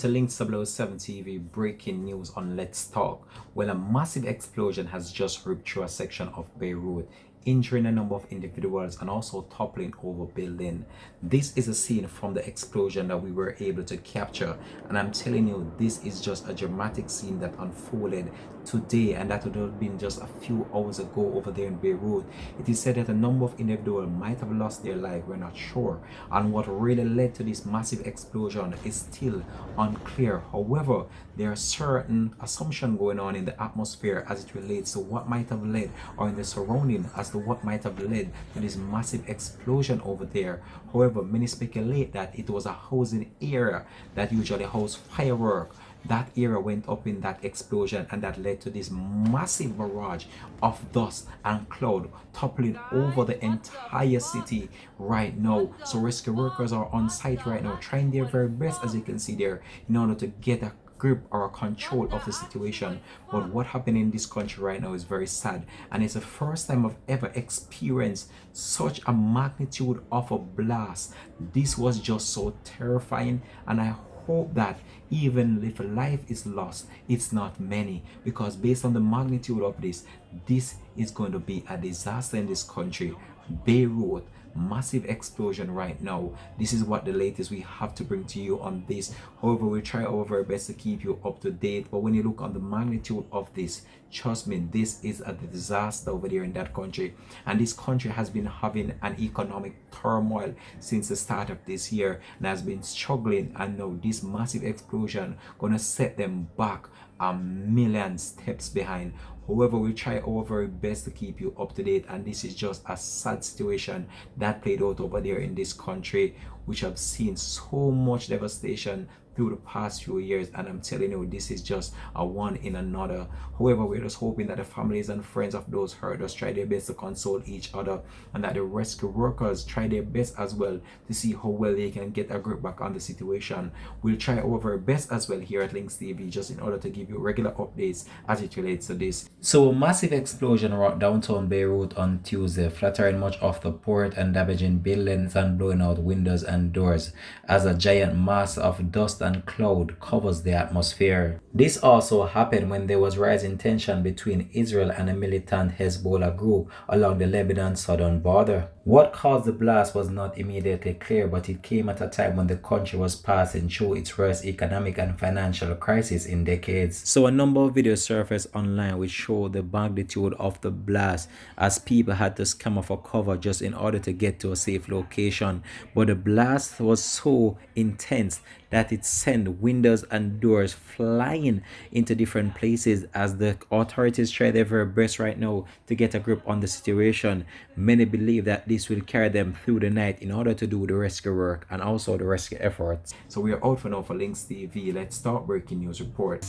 to Links 007 TV breaking news on Let's Talk. Well, a massive explosion has just ripped through a section of Beirut, injuring a number of individuals and also toppling over building. This is a scene from the explosion that we were able to capture, and I'm telling you, this is just a dramatic scene that unfolded today, and that would have been just a few hours ago over there in Beirut. It is said that a number of individuals might have lost their life. We're not sure, and what really led to this massive explosion is still unclear. However, there are certain assumptions going on in the atmosphere as it relates to what might have led, or in the surrounding as to what might have led to this massive explosion over there. However, many speculate that it was a housing area that usually hosts fireworks. That area went up in that explosion, and that led to this massive barrage of dust and cloud toppling over the entire city right now. So rescue workers are on site right now trying their very best, as you can see there, in order to get a grip or a control of the situation. But what happened in this country right now is very sad, and it's the first time I've ever experienced such a magnitude of a blast. This was just so terrifying, and I hope that even if a life is lost, it's not many, because based on the magnitude of this is going to be a disaster in this country. Beirut, massive explosion right now. This is what the latest we have to bring to you on this. However, we try our very best to keep you up to date, but when you look on the magnitude of this, trust me, this is a disaster over there in that country. And this country has been having an economic turmoil since the start of this year and has been struggling, and now this massive explosion gonna set them back a million steps behind. However, we try our very best to keep you up to date, and this is just a sad situation that played out over there in this country, which have seen so much devastation through the past few years, and I'm telling you, this is just a one in another. However, we're just hoping that the families and friends of those hurt us try their best to console each other, and that the rescue workers try their best as well to see how well they can get a grip back on the situation. We'll try our very best as well here at Links TV, just in order to give you regular updates as it relates to this. So a massive explosion rocked downtown Beirut on Tuesday, flattering much of the port and damaging buildings and blowing out windows and doors as a giant mass of dust and cloud covers the atmosphere. This also happened when there was rising tension between Israel and a militant Hezbollah group along the Lebanon southern border. What caused the blast was not immediately clear, but it came at a time when the country was passing through its worst economic and financial crisis in decades. So a number of videos surfaced online which show the magnitude of the blast, as people had to scamper for cover just in order to get to a safe location. But the blast was so intense that it sent windows and doors flying into different places as the authorities try their very best right now to get a grip on the situation. Many believe that this will carry them through the night in order to do the rescue work and also the rescue efforts. So we are out for now for Links TV. Let's start breaking news report.